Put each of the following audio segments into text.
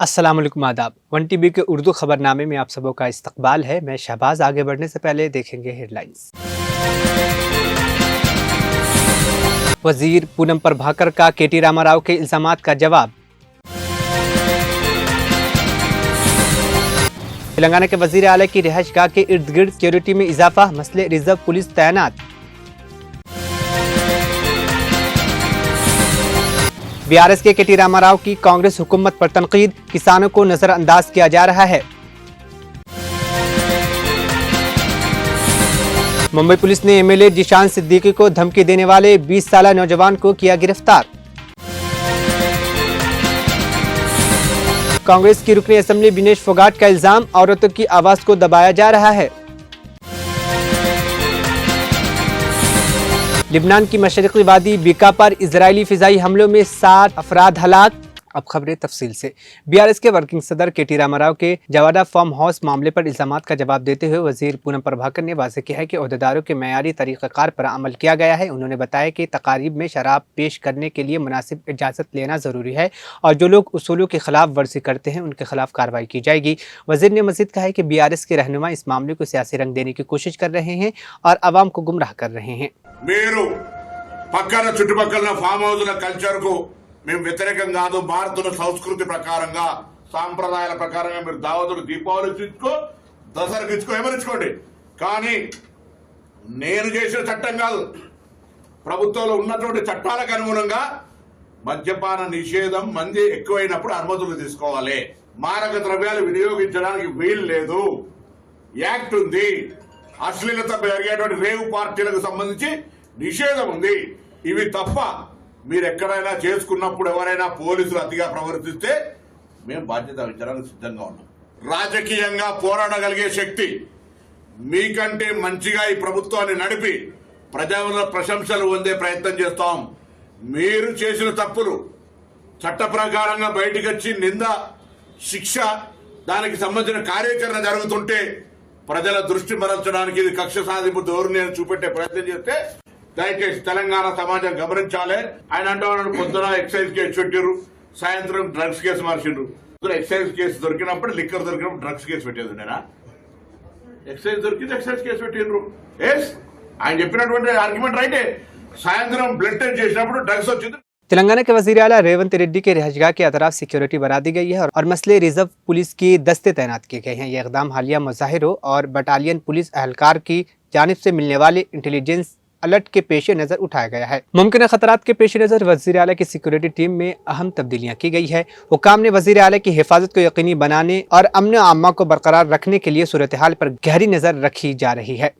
अस्सलाम वालेकुम आदाब। वन टीवी के उर्दू खबरनामे में आप सबों का इस्तकबाल है। मैं शहबाज। आगे बढ़ने से पहले देखेंगे हेडलाइंस। वजीर पूनम प्रभाकर का केटी रामाराव के इल्जामात का जवाब। तेलंगाना के वजीर आला की रिहाइशगाह के इर्द गिर्द सिक्योरिटी में इजाफा, मसले रिजर्व पुलिस तैनात। बीआरएस के केटी रामाराव की कांग्रेस हुकूमत पर तनकीद, किसानों को नजरअंदाज किया जा रहा है। मुंबई पुलिस ने एमएलए जिशान सिद्दीकी को धमकी देने वाले 20 साला नौजवान को किया गिरफ्तार। कांग्रेस की रुकनी असेंबली विनेश फोगाट का इल्जाम, औरतों की आवाज को दबाया जा रहा है। लिबनान की मशरिकी वादी बीका पर इजरायली फिजाई हमलों में 60 अफराद हलाक। अब खबरें तफसील से। बीआरएस के वर्किंग सदर केटी रामाराव के जवादा फार्म हाउस मामले पर इल्जामात का जवाब देते हुए वजीर पूनम प्रभाकर ने वाज़ेह किया है कि ओहदेदारों के मयारी तरीक़ाकार पर अमल किया गया है। उन्होंने बताया कि तकारीब में शराब पेश करने के लिए मुनासिब इजाज़त लेना ज़रूरी है और जो लोग उसूलों की खिलाफ वर्जी करते हैं उनके खिलाफ कार्रवाई की जाएगी। वजीर ने मज़ीद कहा है कि बीआरएस के रहनुमा इस मामले को सियासी रंग देने की कोशिश कर रहे हैं और आवाम को गुमराह कर रहे हैं। పక్కన చుట్టుపక్కల ఫామ్ హౌస్ల కల్చర్ కు మేము వ్యతిరేకం కాదు. భారతీయ సంస్కృతి ప్రకారంగా సాంప్రదాయాల ప్రకారంగా మీరు దావతులు దీపావళికి ఇచ్చుకో, దసరాకి ఇచ్చుకో, ఏమనిచ్చుకోండి. కానీ నేను చేసిన చట్టం కాదు, ప్రభుత్వంలో ఉన్నటువంటి చట్టాలకు అనుగుణంగా మద్యపాన నిషేధం మంది ఎక్కువైనప్పుడు అనుమతులు తీసుకోవాలి. మారక ద్రవ్యాలు వినియోగించడానికి వీలు లేదు. యాక్ట్ ఉంది. అశ్లీలత జరిగేటువంటి రేవు పార్టీలకు సంబంధించి నిషేధం ఉంది. ఇవి తప్ప మీరు ఎక్కడైనా చేసుకున్నప్పుడు ఎవరైనా పోలీసులు అతిగా ప్రవర్తిస్తే మేము బాధ్యత వహించడానికి సిద్ధంగా ఉన్నాం. రాజకీయంగా పోరాడగలిగే శక్తి మీకంటే మంచిగా ఈ ప్రభుత్వాన్ని నడిపి ప్రజల ప్రశంసలు పొందే ప్రయత్నం చేస్తాం. మీరు చేసిన తప్పులు చట్ట ప్రకారంగా బయటకు వచ్చి నింద శిక్ష దానికి సంబంధించిన కార్యాచరణ జరుగుతుంటే ప్రజల దృష్టి మరల్చడానికి ఇది కక్ష సాధింపు ధోరణి చూపెట్టే ప్రయత్నం చేస్తే దయచేసి తెలంగాణ సమాజం గమనించాలి. ఆయన అంటున్నాడు పొద్దున ఎక్సైజ్ కేసు పెట్టారు, సాయంత్రం డ్రగ్స్ కేసు మార్చిండ్రు. ఎక్సైజ్ కేసు దొరికినప్పుడు లిక్కర్ దొరికినప్పుడు డ్రగ్స్ కేసు పెట్టేది నేనా? ఎక్సైజ్ దొరికింది ఎక్సైజ్ కేసు పెట్టిండ్రు. ఎస్ ఆయన చెప్పినటువంటి ఆర్గ్యుమెంట్ రైటే. సాయంత్రం బ్లడ్ టెస్ట్ చేసినప్పుడు డ్రగ్స్ వచ్చింది. तेलंगाना के वज़ीर आला रेवंत रेड्डी के रिहाइशगाह के अतराफ सिक्योरिटी बढ़ा दी गई है और मसले रिजर्व पुलिस की दस्ते तैनात किए गए हैं। यह इकदाम हालिया मुजाहिरों और बटालियन पुलिस एहलकार की जानिब से मिलने वाले इंटेलिजेंस अलर्ट के पेश नज़र उठाया गया है। मुमकिन खतरात के पेश नज़र वज़ीर आला की सिक्योरिटी टीम में अहम तब्दीलियाँ की गई है। हुकाम ने वज़ीर आला की हिफाजत को यकीनी बनाने और अमन आमा को बरकरार रखने के लिए सूरत हाल पर गहरी नज़र रखी जा रही है।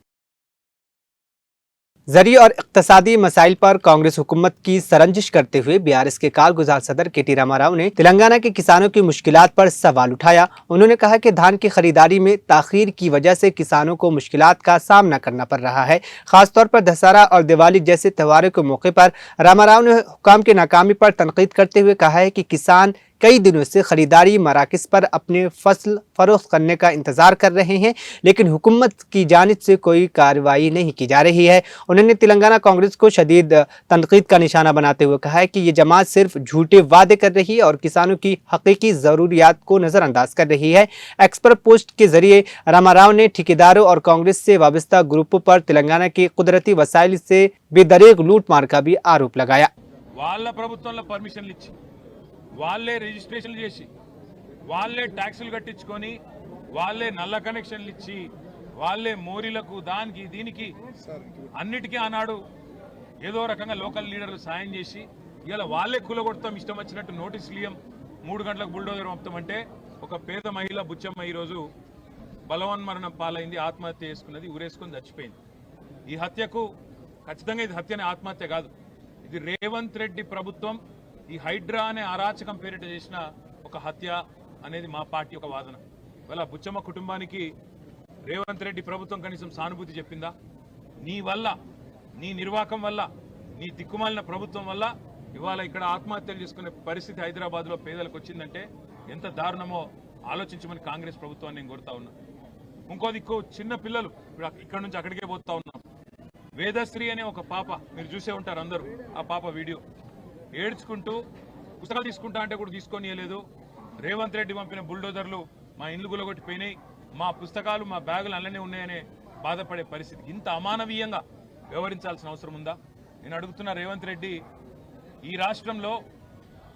ज़री और इक़्तिसादी मसाइल पर कांग्रेस हुकूमत की सरंजिश करते हुए बीआरएस के कारगुजार सदर केटी रामाराव ने तेलंगाना के किसानों की मुश्किलात पर सवाल उठाया। उन्होंने कहा कि धान की खरीदारी में ताखीर की वजह से किसानों को मुश्किलात का सामना करना पड़ रहा है। खासतौर पर दशहरा और दिवाली जैसे त्योहारों के मौके पर रामाराव ने हुकाम की नाकामी पर तनकीद करते हुए कहा है कि किसान कई दिनों से खरीदारी मराकज़ पर अपने फसल फरोख्त करने का इंतज़ार कर रहे हैं, लेकिन हुकूमत की जानिब से कोई कार्रवाई नहीं की जा रही है। उन्होंने तेलंगाना कांग्रेस को शदीद तनकीद का निशाना बनाते हुए कहा है कि ये जमात सिर्फ झूठे वादे कर रही है और किसानों की हकीकी ज़रूरियात को नज़रअंदाज कर रही है। एक्सपर्ट पोस्ट के जरिए रामाराव ने ठेकेदारों और कांग्रेस से वाबस्ता ग्रुपों पर तेलंगाना के कुदरती वसाइल से बेदरेग लूट मार का भी आरोप लगाया। వాళ్ళే రిజిస్ట్రేషన్లు చేసి వాళ్ళే ట్యాక్సులు కట్టించుకొని వాళ్ళే నల్ల కనెక్షన్లు ఇచ్చి వాళ్ళే మోరీలకు దానికి దీనికి అన్నిటికీ ఆనాడు ఏదో రకంగా లోకల్ లీడర్లు సాయం చేసి ఇలా వాళ్ళే కూలగొడతాం, ఇష్టం వచ్చినట్టు నోటీసులు ఇయ్యం, 3 గంటలకు బుల్డోజర్ పంపుతామంటే ఒక పేద మహిళ బుచ్చమ్మ ఈరోజు బలవన్మరణం పాలైంది, ఆత్మహత్య చేసుకున్నది, ఊరేసుకొని చచ్చిపోయింది. ఈ హత్యకు ఖచ్చితంగా ఇది హత్యనే, ఆత్మహత్య కాదు. ఇది రేవంత్ రెడ్డి ప్రభుత్వం ఈ హైడ్రా అనే అరాచకం పేరిట చేసిన ఒక హత్య అనేది మా పార్టీ ఒక వాదన. ఇవాళ బుచ్చమ్మ కుటుంబానికి రేవంత్ రెడ్డి ప్రభుత్వం కనీసం సానుభూతి చెప్పిందా? నీ వల్ల, నీ నిర్వాకం వల్ల, నీ దిక్కుమాలిన ప్రభుత్వం వల్ల ఇవాళ ఇక్కడ ఆత్మహత్యలు చేసుకునే పరిస్థితి హైదరాబాద్లో పేదలకు వచ్చిందంటే ఎంత దారుణమో ఆలోచించమని కాంగ్రెస్ ప్రభుత్వాన్ని నేను కోరుతా ఉన్నా. ఇంకో దిక్కు చిన్న పిల్లలు ఇక్కడ నుంచి అక్కడికే పోతా ఉన్నాం. వేదశ్రీ అనే ఒక పాప, మీరు చూసే ఉంటారు అందరూ, ఆ పాప వీడియో ఏడ్చుకుంటూ పుస్తకాలు తీసుకుంటా అంటే కూడా తీసుకొనియలేదు, రేవంత్ రెడ్డి పంపిన బుల్డోజర్లు మా ఇండ్లు గులగొట్టిపోయినాయి, మా పుస్తకాలు మా బ్యాగులు అల్లనే ఉన్నాయనే బాధపడే పరిస్థితి. ఇంత అమానవీయంగా వ్యవహరించాల్సిన అవసరం ఉందా? నేను అడుగుతున్న రేవంత్ రెడ్డి, ఈ రాష్ట్రంలో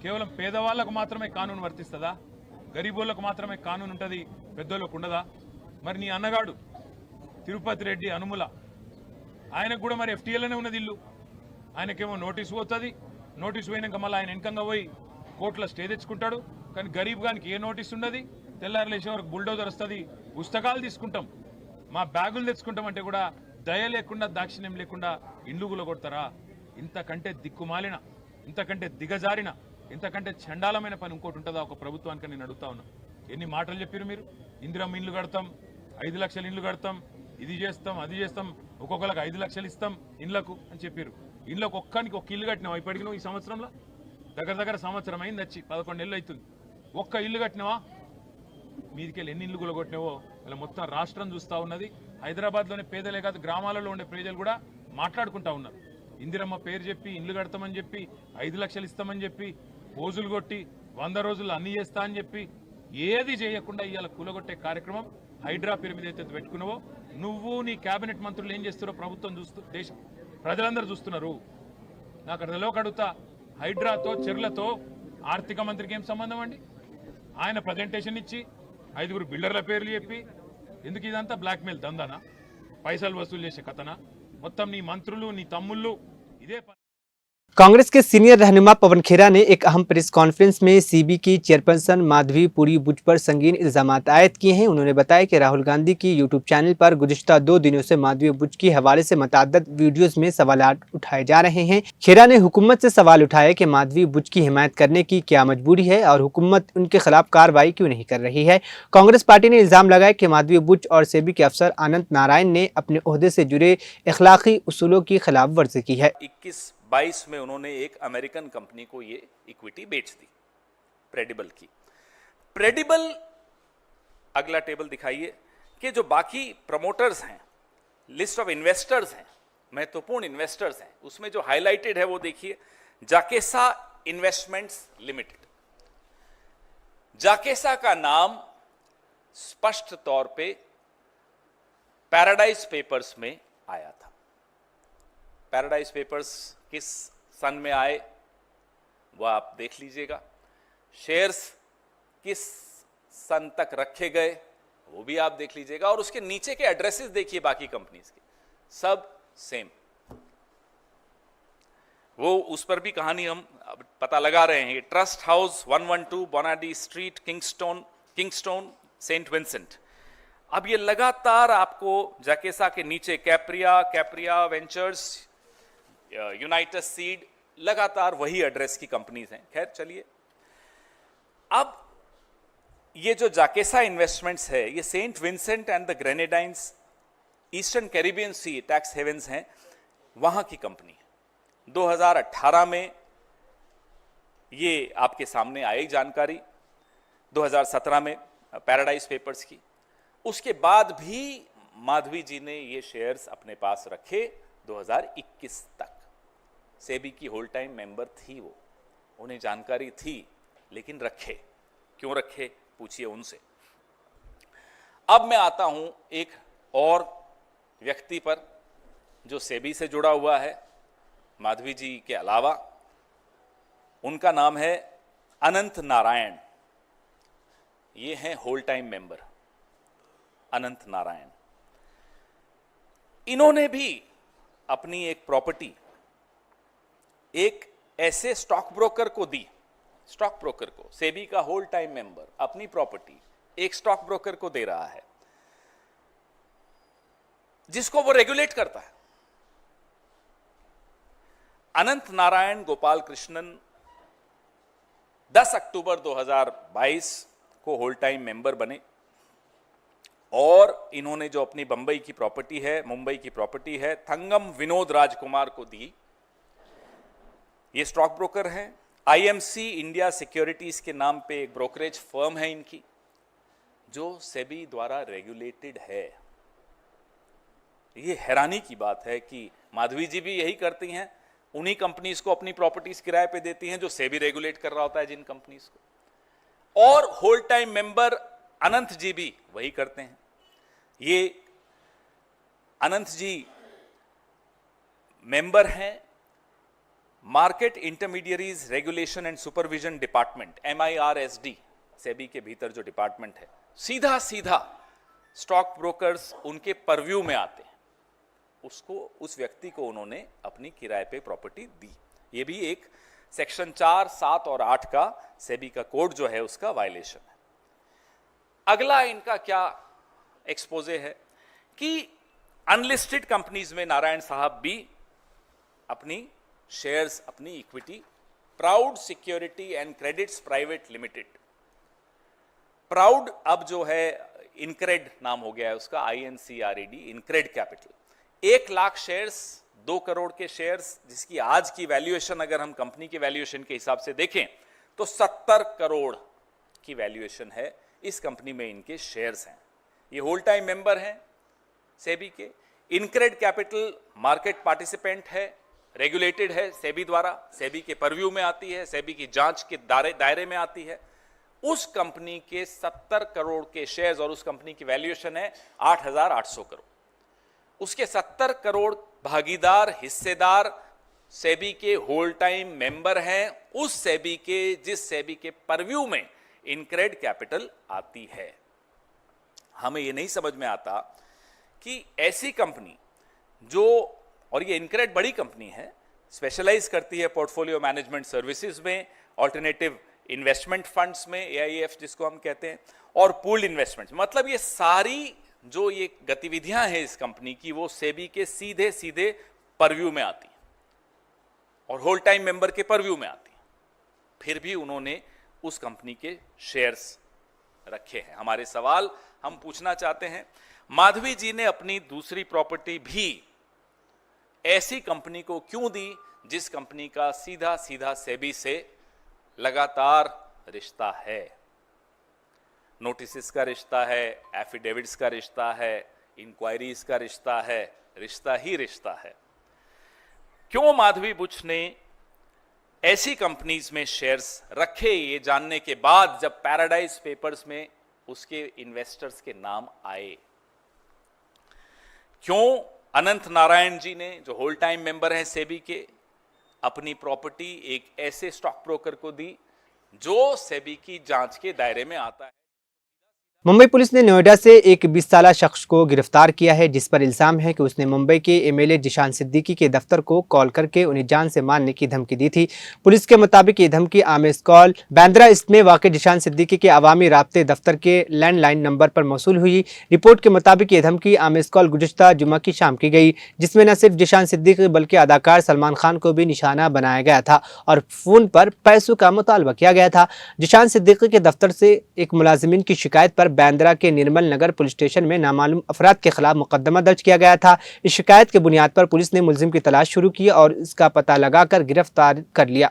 కేవలం పేదవాళ్లకు మాత్రమే కానూను వర్తిస్తుందా? గరీబోళ్లకు మాత్రమే కానూను ఉంటుంది, పెద్దోళ్ళకు ఉండదా? మరి నీ అన్నగాడు తిరుపతి రెడ్డి అనుముల, ఆయనకు కూడా మరి ఎఫ్టీఎల్లోనే ఉన్నది ఇల్లు. ఆయనకేమో నోటీసు పోతుంది, నోటీసు పోయినాక మళ్ళీ ఆయన వెనకంగా పోయి కోర్టులో స్టే తెచ్చుకుంటాడు. కానీ గరీబ్ గానికి ఏ నోటీస్ ఉండదు, తెల్లారి లేచే వరకు బుల్డోజర్ వస్తుంది, పుస్తకాలు తీసుకుంటాం, మా బ్యాగులు తెచ్చుకుంటామంటే కూడా దయ లేకుండా దాక్షిణ్యం లేకుండా ఇండ్లు గులగొడతారా? ఇంతకంటే దిక్కుమాలిన, ఇంతకంటే దిగజారిన, ఇంతకంటే చండాలమైన పని ఇంకోటి ఉంటుందా ఒక ప్రభుత్వానికి? నేను అడుగుతా ఉన్నా. ఎన్ని మాటలు చెప్పారు మీరు? ఇందిరమ్మ ఇండ్లు కడతాం, 5 లక్షల ఇండ్లు కడతాం, ఇది చేస్తాం, అది చేస్తాం, ఒక్కొక్కరికి 5 లక్షలు ఇస్తాం ఇండ్లకు అని చెప్పారు. ఇండ్లకు ఒక్కనికి ఒక ఇల్లు కట్టినావా ఇప్పటికి నువ్వు? ఈ సంవత్సరంలో దగ్గర సంవత్సరం అయింది వచ్చి 11 నెలలు అవుతుంది. ఒక్క ఇల్లు కట్టినావా? మీదికెళ్ళి ఎన్ని ఇల్లు గులగొట్టినావో ఇలా మొత్తం రాష్ట్రం చూస్తూ ఉన్నది. హైదరాబాద్లోనే పేదలే కాదు, గ్రామాలలో ఉండే ప్రజలు కూడా మాట్లాడుకుంటా ఉన్నారు. ఇందిరమ్మ పేరు చెప్పి ఇండ్లు కడతామని చెప్పి 5 లక్షలు ఇస్తామని చెప్పి పోజులు కొట్టి 100 రోజుల్లో అన్ని చేస్తా అని చెప్పి ఏది చేయకుండా ఇవాళ కూలగొట్టే కార్యక్రమం హైడ్రా పేరు మీద అయితే పెట్టుకున్నావో నువ్వు నీ కేబినెట్ మంత్రులు ఏం చేస్తారో ప్రభుత్వం చూస్తూ, దేశం ప్రజలందరూ చూస్తున్నారు. నాకు అర్థంలో అడుగుతా, హైడ్రాతో చెర్లతో ఆర్థిక మంత్రికి ఏం సంబంధం అండి? ఆయన ప్రజెంటేషన్ ఇచ్చి 5 బిల్డర్ల పేర్లు చెప్పి ఎందుకు ఇదంతా బ్లాక్మెయిల్ దందానా, పైసలు వసూలు చేసే కథనా? మొత్తం నీ మంత్రులు నీ తమ్ముళ్ళు ఇదే कांग्रेस के सीनियर रहनुमा पवन खेरा ने एक अहम प्रेस कॉन्फ्रेंस में सीबी की चेयरपर्सन माधवी पुरी बुच पर संगीन इल्जामात आयद किए हैं। उन्होंने बताया कि राहुल गांधी की यूट्यूब चैनल पर गुज़िश्ता 2 दिनों से माधवी बुच के हवाले से मुतअद्दिद वीडियोस में सवालात उठाए जा रहे हैं। खेरा ने हुकूमत से सवाल उठाया कि माधवी बुच की हिमायत करने की क्या मजबूरी है और हुकूमत उनके खिलाफ कार्रवाई क्यों नहीं कर रही है। कांग्रेस पार्टी ने इल्जाम लगाया कि माधवी बुच और सेबी के अफसर अनंत नारायण ने अपने ओहदे से जुड़े अखलाकी उसूलों की खिलाफ वर्जी की है। 21-22 में उन्होंने एक अमेरिकन कंपनी को ये इक्विटी बेच दी, प्रेडिबल की। प्रेडिबल, अगला टेबल दिखाइए, कि जो बाकी प्रमोटर्स हैं, लिस्ट ऑफ इन्वेस्टर्स हैं, महत्वपूर्ण इन्वेस्टर्स हैं, उसमें जो हाईलाइटेड है वो देखिए, जाकेसा इन्वेस्टमेंट्स लिमिटेड। जाकेसा का नाम स्पष्ट तौर पे पैराडाइज पेपर्स में आया था। पैराडाइज पेपर्स किस सन में आए वो आप देख लीजिएगा, शेयर्स किस सन तक रखे गए वो भी आप देख लीजिएगा, और उसके नीचे के एड्रेसेस देखिए बाकी कंपनीज के, सब सेम। वो उस पर भी कहानी हम पता लगा रहे हैं। Trust house 112 Bonadie Street, Kingstown, Saint Vincent. अब ये लगातार आपको जाकेसा के नीचे कैप्रिया वेंचर्स, यूनाइटेड सीड, लगातार वही एड्रेस की कंपनीज हैं। खैर चलिए, अब ये जो जाकेसा इन्वेस्टमेंट्स है, ये Saint Vincent and the Grenadines, Eastern Caribbean sea tax havens हैं, वहां की कंपनी है। 2018 में ये आपके सामने आई जानकारी, 2017 में पैराडाइज पेपर्स की। उसके बाद भी माधवी जी ने ये शेयर्स अपने पास रखे 2021 तक। सेबी की होल टाइम मेंबर थी वो, उन्हें जानकारी थी, लेकिन रखे। क्यों रखे पूछिए उनसे। अब मैं आता हूं एक और व्यक्ति पर जो सेबी से जुड़ा हुआ है, माधवी जी के अलावा। उनका नाम है अनंत नारायण। ये हैं होल टाइम मेंबर अनंत नारायण। इन्होंने भी अपनी एक प्रॉपर्टी एक ऐसे स्टॉक ब्रोकर को दी। स्टॉक ब्रोकर को, सेबी का होल टाइम मेंबर अपनी प्रॉपर्टी एक स्टॉक ब्रोकर को दे रहा है जिसको वो रेगुलेट करता है। अनंत नारायण गोपाल कृष्णन 10 अक्टूबर 2022 को होल टाइम मेंबर बने, और इन्होंने जो अपनी मुंबई की प्रॉपर्टी है थंगम विनोद राजकुमार को दी। ये स्टॉक ब्रोकर हैं। आईएमसी इंडिया सिक्योरिटीज के नाम पे एक ब्रोकरेज फर्म है इनकी, जो सेबी द्वारा रेगुलेटेड है। ये हैरानी की बात है कि माधवी जी भी यही करती हैं, उन्हीं कंपनीज को अपनी प्रॉपर्टीज किराए पे देती हैं जो सेबी रेगुलेट कर रहा होता है जिन कंपनीज को। और होल टाइम मेंबर अनंत जी भी वही करते हैं। ये अनंत जी मेंबर हैं market intermediaries regulation and supervision department, MIRSD, SEBI के भीतर जो डिपार्टमेंट है। सीधा सीधा स्टॉक ब्रोकर्स उनके परव्यू में आते हैं। उस व्यक्ति को उन्होंने अपनी किराए पे प्रॉपर्टी दी। ये भी एक सेक्शन 4, 7 और 8 का सेबी का कोड जो है उसका वायलेशन है। अगला इनका क्या एक्सपोजे है कि अनलिस्टेड कंपनीज में नारायण साहब भी अपनी शेयर्स, अपनी equity proud security and credits private limited, proud अब जो है इनक्रेड नाम हो गया है उसका, INCRED, InCred capital, 1 lakh shares, 2 crore के शेयर्स, जिसकी आज की वैल्यूएशन अगर हम कंपनी के वैल्यूएशन के हिसाब से देखें तो 70 करोड़ की वैल्यूएशन है। इस कंपनी में इनके शेयर्स हैं। ये होल टाइम मेंबर हैं सेबी के। इनक्रेड कैपिटल मार्केट पार्टिसिपेंट है, रेगुलेटेड है सेबी द्वारा, सेबी के परव्यू में आती है, सेबी की जांच के दायरे में आती है। उस कंपनी के 70 करोड़ के शेयर्स और उस कंपनी की वैल्यूएशन है 8,800 करोड़। उसके 70 करोड़ भागीदार, हिस्सेदार सेबी के होल टाइम मेंबर हैं, उस सेबी के जिस सेबी के परव्यू में इनक्रेड कैपिटल आती है। हमें यह नहीं समझ में आता कि ऐसी कंपनी जो, और ये इनक्रेड बड़ी कंपनी है, स्पेशलाइज करती है पोर्टफोलियो मैनेजमेंट सर्विसेज में, ऑल्टरनेटिव इन्वेस्टमेंट फंड्स में, AIF जिसको हम कहते हैं, और पूल्ड इन्वेस्टमेंट्स। मतलब ये सारी जो ये गतिविधियां हैं इस कंपनी की, वो सेबी के सीधे सीधे परव्यू में आती हैं और होल टाइम मेंबर के परव्यू में आती हैं। फिर भी उन्होंने उस कंपनी के शेयर्स रखे हैं। हमारे सवाल हम पूछना चाहते हैं, माधवी जी ने अपनी दूसरी प्रॉपर्टी भी ऐसी कंपनी को क्यों दी जिस कंपनी का सीधा सीधा सेबी से लगातार रिश्ता है? नोटिस का रिश्ता है, एफिडेविट्स का रिश्ता है, इंक्वायरीज का रिश्ता है, रिश्ता ही रिश्ता है। क्यों माधवी बुच ने ऐसी कंपनीज में शेयर्स रखे, ये जानने के बाद जब पैराडाइज पेपर्स में उसके इन्वेस्टर्स के नाम आए? क्यों अनंत नारायण जी ने, जो होल टाइम मेंबर हैं सेबी के, अपनी प्रॉपर्टी एक ऐसे स्टॉक ब्रोकर को दी जो सेबी की जांच के दायरे में आता है? मुंबई पुलिस ने नोएडा से एक 20 साला शख्स को गिरफ्तार किया है, जिस पर इल्जाम है कि उसने मुंबई के MLA जिशान सिद्दीकी के दफ्तर को कॉल करके उन्हें जान से मारने की धमकी दी थी। पुलिस के मुताबिक ये धमकी आमेज कॉल बांद्रा ईस्ट में वाक़ जिशान सिद्दीकी के अवामी राब्ते दफ्तर के लैंडलाइन नंबर पर मौसूल हुई। रिपोर्ट के मुताबिक ये धमकी आमेज कॉल गुज़िश्ता जुमा की शाम की गई, जिसमें न सिर्फ जिशान सिद्दीकी बल्कि अदाकार सलमान खान को भी निशाना बनाया गया था और फ़ोन पर पैसों का मुतालबा किया गया था। जिशान सिद्दीकी के दफ्तर से एक मुलाजिमिन की शिकायत पर बांद्रा के निर्मल नगर पुलिस स्टेशन में नामालूम अफराद के खिलाफ मुकदमा दर्ज किया गया था। इस शिकायत के बुनियाद पर पुलिस ने मुलजिम की तलाश शुरू की और इसका पता लगाकर गिरफ्तार कर लिया।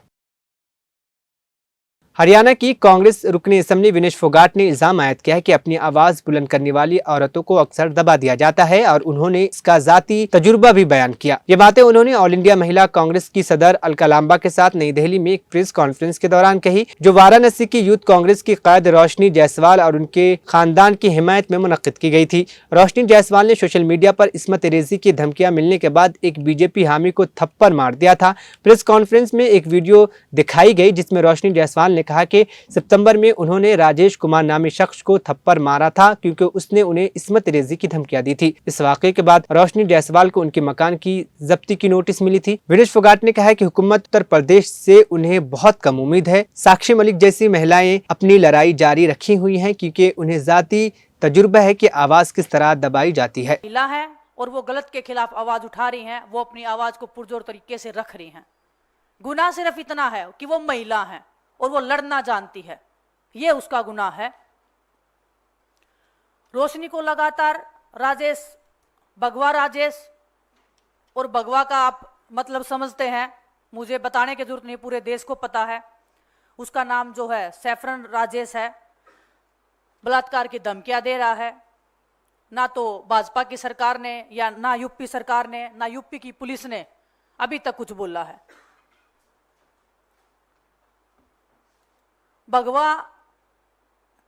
हरियाणा की कांग्रेस रुकनी असम्बली विनेश फोगाट ने इल्जाम आयद किया है कि अपनी आवाज बुलंद करने वाली औरतों को अक्सर दबा दिया जाता है और उन्होंने इसका जाती तजुर्बा भी बयान किया। ये बातें उन्होंने ऑल इंडिया महिला कांग्रेस की सदर अलका लांबा के साथ नई दिल्ली में एक प्रेस कॉन्फ्रेंस के दौरान कही, जो वाराणसी की यूथ कांग्रेस की कायद रोशनी जायसवाल और उनके खानदान की हिमायत में मुनक्किद की गई थी। रोशनी जायसवाल ने सोशल मीडिया पर इस्मत रेजी की धमकियां मिलने के बाद एक बीजेपी हामी को थप्पड़ मार दिया था। प्रेस कॉन्फ्रेंस में एक वीडियो दिखाई गई जिसमें रोशनी जायसवाल ने कहा कि सितंबर में उन्होंने राजेश कुमार नामी शख्स को थप्पड़ मारा था क्योंकि उसने उन्हें इस्मत रेजी की धमकियां दी थी। इस वाकये के बाद रोशनी जायसवाल को उनके मकान की जब्ती की नोटिस मिली थी। विनेश फोगाट ने कहा कि हुकूमत उत्तर प्रदेश से उन्हें बहुत कम उम्मीद है। साक्षी मलिक जैसी महिलाएं अपनी लड़ाई जारी रखी हुई हैं क्योंकि उन्हें जाती तजुर्बा है कि आवाज किस तरह दबाई जाती है। महिला है और वो गलत के खिलाफ आवाज उठा रही हैं, वो अपनी आवाज को पुरजोर तरीके से रख रही हैं। गुनाह सिर्फ इतना है कि वो महिला है और वो लड़ना जानती है, ये उसका गुनाह है। रोशनी को लगातार राजेश, भगवा राजेश, और भगवा का आप मतलब समझते हैं, मुझे बताने की जरूरत नहीं, पूरे देश को पता है। उसका नाम जो है सैफरन राजेश है, बलात्कार की धमकियां दे रहा है। ना तो भाजपा की सरकार ने या ना यूपी सरकार ने ना यूपी की पुलिस ने अभी तक कुछ बोला है। भगवा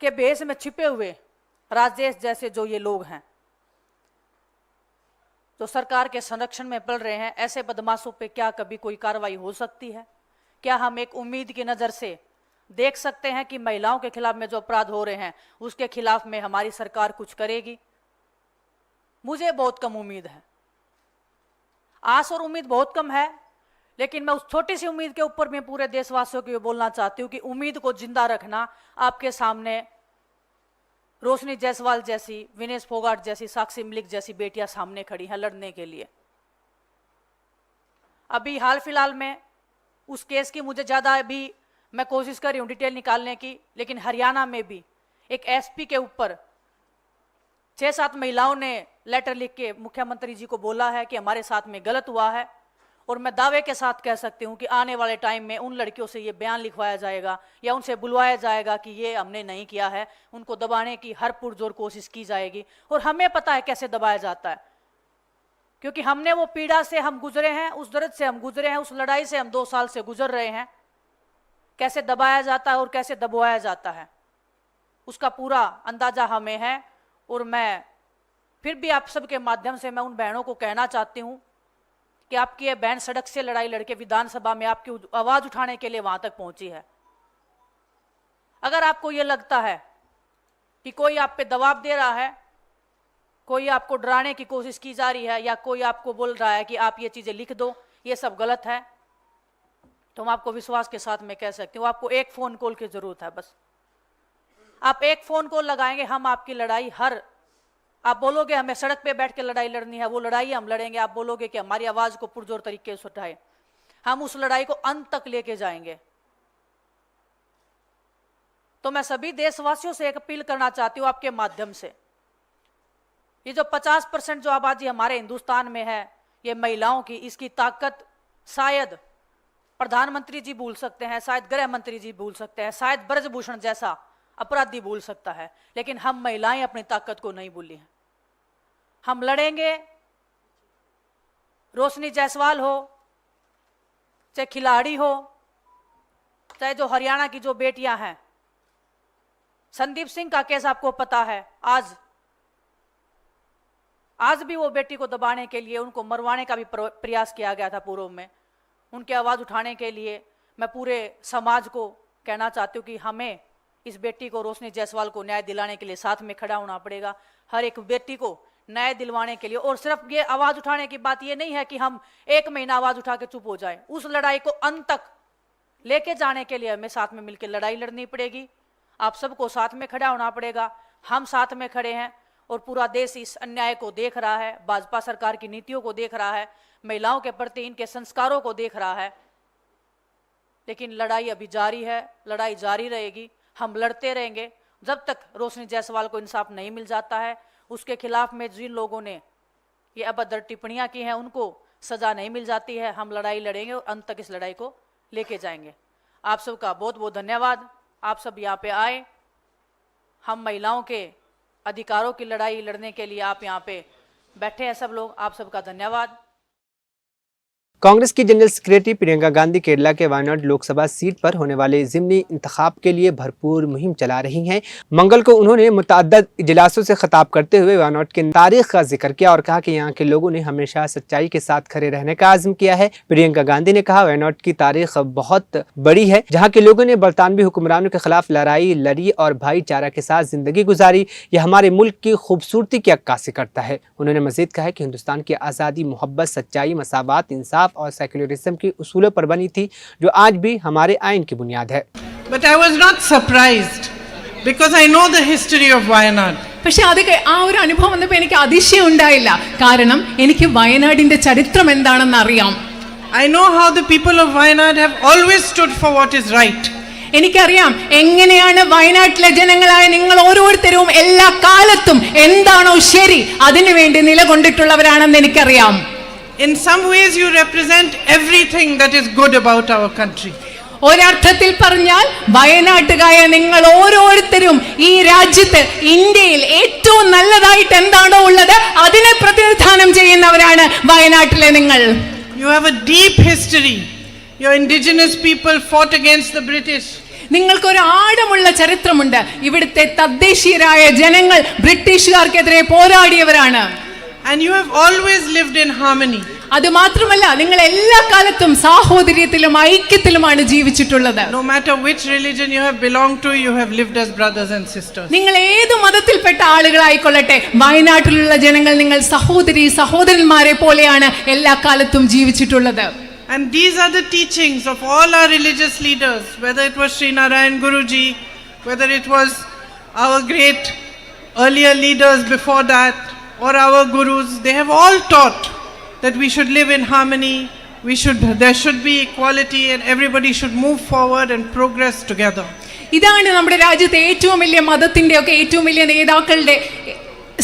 के भेष में छिपे हुए राजेश जैसे जो ये लोग हैं, जो सरकार के संरक्षण में पड़ रहे हैं, ऐसे बदमाशों पे क्या कभी कोई कार्रवाई हो सकती है? क्या हम एक उम्मीद की नज़र से देख सकते हैं कि महिलाओं के खिलाफ में जो अपराध हो रहे हैं उसके खिलाफ में हमारी सरकार कुछ करेगी? मुझे बहुत कम उम्मीद है, आस और उम्मीद बहुत कम है, लेकिन मैं उस छोटी सी उम्मीद के ऊपर मैं पूरे देशवासियों को ये बोलना चाहती हूँ कि उम्मीद को जिंदा रखना। आपके सामने रोशनी जायसवाल जैसी, विनेश फोगाट जैसी, साक्षी मलिक जैसी बेटियां सामने खड़ी हैं लड़ने के लिए। अभी हाल फिलहाल में उस केस की मुझे ज़्यादा अभी मैं कोशिश कर रही हूँ डिटेल निकालने की, लेकिन हरियाणा में भी एक एसपी के ऊपर 6-7 महिलाओं ने लेटर लिख के मुख्यमंत्री जी को बोला है कि हमारे साथ में गलत हुआ है। और मैं दावे के साथ कह सकती हूँ कि आने वाले टाइम में उन लड़कियों से ये बयान लिखवाया जाएगा या उनसे बुलवाया जाएगा कि ये हमने नहीं किया है। उनको दबाने की हर पुरजोर कोशिश की जाएगी और हमें पता है कैसे दबाया जाता है, क्योंकि हमने वो पीड़ा से हम गुजरे हैं, उस दर्द से हम गुजरे हैं, उस लड़ाई से हम 2 साल से गुजर रहे हैं। कैसे दबाया जाता है और कैसे दबाया जाता है उसका पूरा अंदाजा हमें है। और मैं फिर भी आप सबके माध्यम से मैं उन बहनों को कहना चाहती हूँ कि आपकी ये बहन सड़क से लड़ाई लड़के विधानसभा में आपकी आवाज उठाने के लिए वहां तक पहुंची है। अगर आपको ये लगता है कि कोई आप पे दबाव दे रहा है, कोई आपको डराने की कोशिश की जा रही है, या कोई आपको बोल रहा है कि आप ये चीजें लिख दो, ये सब गलत है, तो मैं आपको विश्वास के साथ में कह सकती हूँ आपको एक फोन कॉल की जरूरत है। बस आप एक फोन कॉल लगाएंगे, हम आपकी लड़ाई आप बोलोगे हमें सड़क पे बैठ के लड़ाई लड़नी है, वो लड़ाई हम लड़ेंगे। आप बोलोगे कि हमारी आवाज को पुरजोर तरीके से उठाए, हम उस लड़ाई को अंत तक लेके जाएंगे। तो मैं सभी देशवासियों से एक अपील करना चाहती हूँ आपके माध्यम से, ये जो 50% जो आबादी हमारे हिंदुस्तान में है ये महिलाओं की, इसकी ताकत शायद प्रधानमंत्री जी भूल सकते हैं, शायद गृह मंत्री जी भूल सकते हैं, शायद ब्रजभूषण जैसा अपराधी भूल सकता है, लेकिन हम महिलाएं अपनी ताकत को नहीं भूली हैं। हम लड़ेंगे, रोशनी जायसवाल हो, चाहे खिलाड़ी हो, चाहे जो हरियाणा की जो बेटियां हैं। संदीप सिंह का केस आपको पता है, आज भी वो बेटी को दबाने के लिए, उनको मरवाने का भी प्रयास किया गया था पूर्व में। उनकी आवाज उठाने के लिए मैं पूरे समाज को कहना चाहती हूँ कि हमें इस बेटी को, रोशनी जायसवाल को न्याय दिलाने के लिए साथ में खड़ा होना पड़ेगा। हर एक बेटी को न्याय दिलवाने के लिए। और सिर्फ ये आवाज उठाने की बात ये नहीं है कि हम 1 महीना आवाज उठा के चुप हो जाए, उस लड़ाई को अंत तक लेके जाने के लिए हमें साथ में मिलकर लड़ाई लड़नी पड़ेगी। आप सबको साथ में खड़ा होना पड़ेगा। हम साथ में खड़े हैं और पूरा देश इस अन्याय को देख रहा है, भाजपा सरकार की नीतियों को देख रहा है, महिलाओं के प्रति इनके संस्कारों को देख रहा है। लेकिन लड़ाई अभी जारी है, लड़ाई जारी रहेगी, हम लड़ते रहेंगे जब तक रोशनी जायसवाल को इंसाफ नहीं मिल जाता है। उसके खिलाफ में जिन लोगों ने ये अभद्र टिप्पणियां की हैं उनको सजा नहीं मिल जाती है। हम लड़ाई लड़ेंगे और अंत तक इस लड़ाई को लेके जाएंगे। आप सबका बहुत बहुत धन्यवाद। आप सब यहाँ पे आए, हम महिलाओं के अधिकारों की लड़ाई लड़ने के लिए आप यहाँ पे बैठे हैं सब लोग। आप सबका धन्यवाद। कांग्रेस की जनरल सेक्रेटरी प्रियंका गांधी केरला के वायनाड लोकसभा सीट पर होने वाले ज़िमनी इंतखाब के लिए भरपूर मुहिम चला रही हैं। मंगल को उन्होंने मुतअद्दिद इजलासों से खिताब करते हुए वायनाड की तारीख का जिक्र किया और कहा कि यहाँ के लोगों ने हमेशा सच्चाई के साथ खड़े रहने का आज़म किया है। प्रियंका गांधी ने कहा, वायनाड की तारीख बहुत बड़ी है, जहाँ के लोगों ने बरतानवी हुक्मरानों के खिलाफ लड़ाई लड़ी और भाईचारा के साथ जिंदगी गुजारी। यह हमारे मुल्क की खूबसूरती की अक्कासी करता है। उन्होंने मजीद कहा कि हिंदुस्तान की आज़ादी, मोहब्बत, सच्चाई, मसावत, इंसाफ और सेक्युलरिज्म की उसूलों पर बनी थी, जो आज भी हमारे आइन की बुनियाद है। But I was not surprised because I know the history of Wayanad. പക്ഷെ അതൊക്കെ ആ ഒരു അനുഭവം വന്നപ്പോൾ എനിക്ക് അതിശയം ഉണ്ടായില്ല. കാരണം എനിക്ക് വയനാടിന്റെ ചരിത്രം എന്താണെന്ന് അറിയാം. I know how the people of Wayanad have always stood for what is right. എനിക്കറിയാം എങ്ങനെയാണ് വയനാട്ടിലെ ജനങ്ങളായ നിങ്ങൾ ഓരോരുത്തരും എല്ലാ കാലത്തും എന്താണോ ശരി അതിനുവേണ്ടി നിലകൊണ്ടിട്ടുള്ളവരാണെന്ന് എനിക്കറിയാം. In some ways you represent everything that is good about our country. ഒരർത്ഥത്തിൽ പറഞ്ഞാൽ വയനാട്ടുകാരായ നിങ്ങൾ ഓരോരുത്തരും ഈ രാജ്യത്ത്, ഇന്ത്യയിൽ ഏറ്റവും നല്ലതായിട്ട് എന്താണോ ഉള്ളത് അതിനെ പ്രതിനിധാനം ചെയ്യുന്നവരാണ് വയനാട്ടിലെ നിങ്ങൾ. You have a deep history. Your indigenous people fought against the British. നിങ്ങൾക്കൊരു ആഴമുള്ള ചരിത്രമുണ്ട്. ഇവിടുത്തെ തദ്ദേശീയരായ ജനങ്ങൾ ബ്രിട്ടീഷുകാർക്കെതിരെ പോരാടിയവരാണ്. And you have always lived in harmony. അത് മാത്രമല്ല, നിങ്ങൾ എല്ലാ കാലത്തും സാഹോദര്യത്തിലും ഐക്യത്തിലുമാണ് ജീവിച്ചിട്ടുള്ളത്. No matter which religion you have belonged to, you have lived as brothers and sisters. നിങ്ങൾ ഏത് മതത്തിൽപ്പെട്ട ആളുകളായിക്കൊള്ളട്ടെ, വയനാട്ടിലുള്ള ജനങ്ങൾ നിങ്ങൾ സഹോദരന്മാരെ പോലെയാണ് എല്ലാ കാലത്തും ജീവിച്ചിട്ടുള്ളത്. And these are the teachings of all our religious leaders, whether it was Sri Narayan Guruji, whether it was our great earlier leaders before that, or our gurus. They have all taught that we should live in harmony, there should be equality, and everybody should move forward and progress together. ഇതാണ് നമ്മുടെ രാജ്യത്തെ ഏറ്റവും വലിയ മതത്തിന്റെ ഒക്കെ ഏറ്റവും വലിയ നേതാക്കളുടെ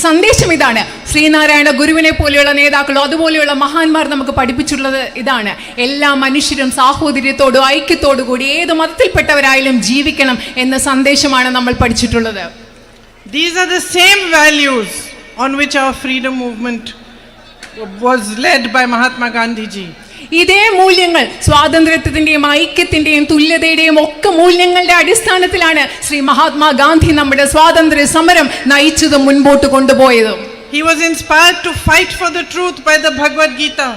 സന്ദേശം. ഇതാണ് ശ്രീനാരായണ ഗുരുവിനെ പോലെയുള്ള നേതാക്കളോ അതുപോലെയുള്ള മഹാന്മാർ നമുക്ക് പഠിപ്പിച്ചിട്ടുള്ളത്. ഇതാണ് എല്ലാ മനുഷ്യരും സാഹോദര്യത്തോടും ഐക്യത്തോടു കൂടി ഏത് മതത്തിൽപ്പെട്ടവരായാലും ജീവിക്കണം എന്ന സന്ദേശമാണ് നമ്മൾ പഠിച്ചിട്ടുള്ളത്. These are the same values on which our freedom movement was led by Mahatma Gandhi ji. ഇതേ മൂല്യങ്ങൾ, സ്വാതന്ത്ര്യത്തിന്റെയും ഐക്യത്തിന്റെയും തുല്യതയുടെയും ഒക്കെ മൂല്യങ്ങളുടെ അടിസ്ഥാനത്തിലാണ് ശ്രീ മഹാത്മാഗാന്ധി നമ്മുടെ സ്വാതന്ത്ര്യ സമരം നയിച്ചതും മുൻപോട്ട് കൊണ്ടുപോയതും. He was inspired to fight for the truth by the Bhagavad Gita.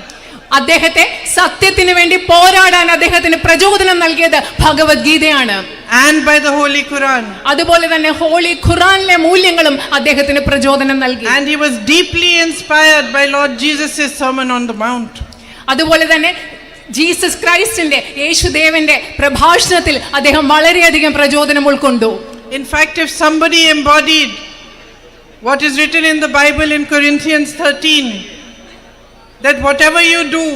അദ്ദേഹത്തെ സത്യത്തിന് വേണ്ടി പോരാടാൻ അദ്ദേഹത്തിന് പ്രചോദനം നൽകിയത് ഭഗവത്ഗീതയാണ്. And by the Holy Quran. അതുപോലെ തന്നെ ഹോളി ഖുറാനിലെ മൂല്യങ്ങളും അദ്ദേഹത്തിന് പ്രചോദനം നൽകി. And he was deeply inspired by Lord Jesus' Sermon on the Mount. അതുപോലെ തന്നെ ജീസസ് ക്രൈസ്റ്റിന്റെ, യേശുദേവന്റെ പ്രഭാഷണത്തിൽ അദ്ദേഹം വളരെയധികം പ്രചോദനം ഉൾക്കൊണ്ടു. In fact, if somebody embodied what is written in the Bible in Corinthians 13, that whatever you do,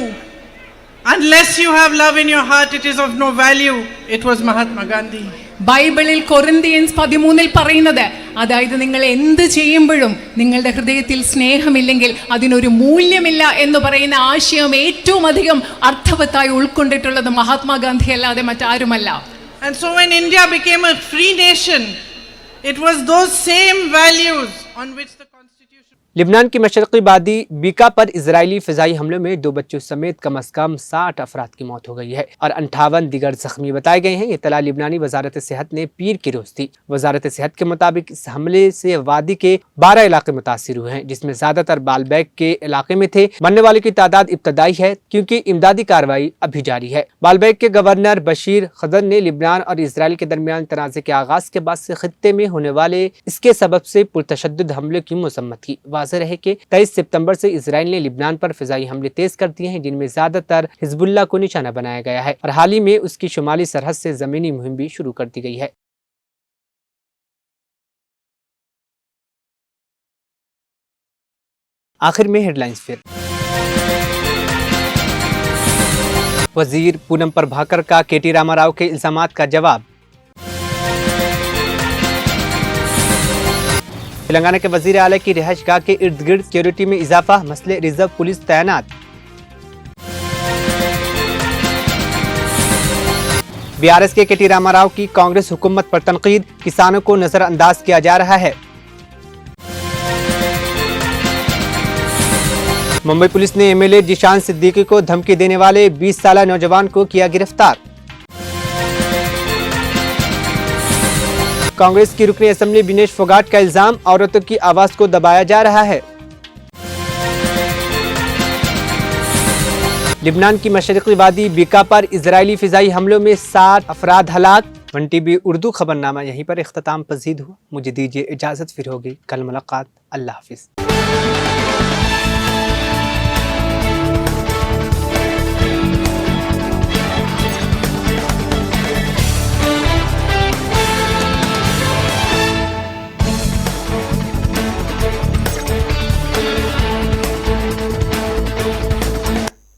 unless you have love in your heart, it is of no value, it was Mahatma Gandhi. ബൈബിളിൽ Corinthians 13 പറയുന്നത്, അതായത് നിങ്ങൾ എന്ത് ചെയ്യുമ്പോഴും നിങ്ങളുടെ ഹൃദയത്തിൽ സ്നേഹമില്ലെങ്കിൽ അതിനൊരു മൂല്യമില്ല എന്ന് പറയുന്ന ആശയം ഏറ്റവും അധികം അർത്ഥവത്തായി ഉൾക്കൊണ്ടിട്ടുള്ളത് മഹാത്മാഗാന്ധി അല്ലാതെ മറ്റാരുമല്ല. And so when India became a free nation, it was those same values on which the constitution. Lebanon की मशरक़ी वादी बीका पर इजरायली फ़िज़ाई हमलों में 2 बच्चों समेत कम अज़ कम 60 अफराद की मौत हो गई है और 58 दिगर ज़ख्मी बताए गए हैं। ये इत्तला लिबनानी वजारत सेहत ने पीर की रोज़ दी। वजारत सेहत के मुताबिक इस हमले से वादी के 12 इलाके मुतासिर हुए हैं, जिसमें ज़्यादातर बालबैग के इलाके में थे। मरने वालों की तादाद इब्तदाई है क्योंकि इमदादी कार्रवाई अभी जारी है। बालबैग के गवर्नर बशीर खदर ने लिबनान और इसराइल के दरमियान तनाज़े के आगाज़ के बाद से खित्ते में होने वाले इसके सबब से पुरतशद्दुद हमले की मज़म्मत की। वाज़ेह रहे कि 23 सितंबर से इसराइल ने लिबनान पर फ़िज़ाई हमले तेज़ कर दिए हैं, जिनमें ज़्यादातर हिज़्बुल्लाह को निशाना बनाया गया है और हाल ही में उसकी शुमाली सरहद से ज़मीनी मुहिम भी शुरू कर दी गई है। आखिर में हेडलाइंस फिर। वजीर पूनम प्रभाकर का केटी रामाराव के इल्जामात का जवाब। तेलंगाना के वजीर आला की रिहाइशगाह के इर्द गिर्द सिक्योरिटी में इजाफा, मसले रिजर्व पुलिस तैनात। बीआरएस के केटी रामाराव की कांग्रेस हुकूमत पर तनकीद, किसानों को नजरअंदाज किया जा रहा है। मुंबई पुलिस ने एमएलए जिशान सिद्दीकी को धमकी देने वाले 20 साला नौजवान को किया गिरफ्तार। कांग्रेस की रुकनी असेंबली विनेश फोगाट का इल्जाम, औरतों की आवाज को दबाया जा रहा है। लिबनान की मशरिकी वादी बीका पर इजरायली फिजाई हमलों में 60 अफराद हलाक। 1TV उर्दू खबरनामा यहीं पर इख्तिताम पजीद हुआ। मुझे दीजिए इजाजत, फिर होगी कल मुलाकात। अल्लाह हाफिज।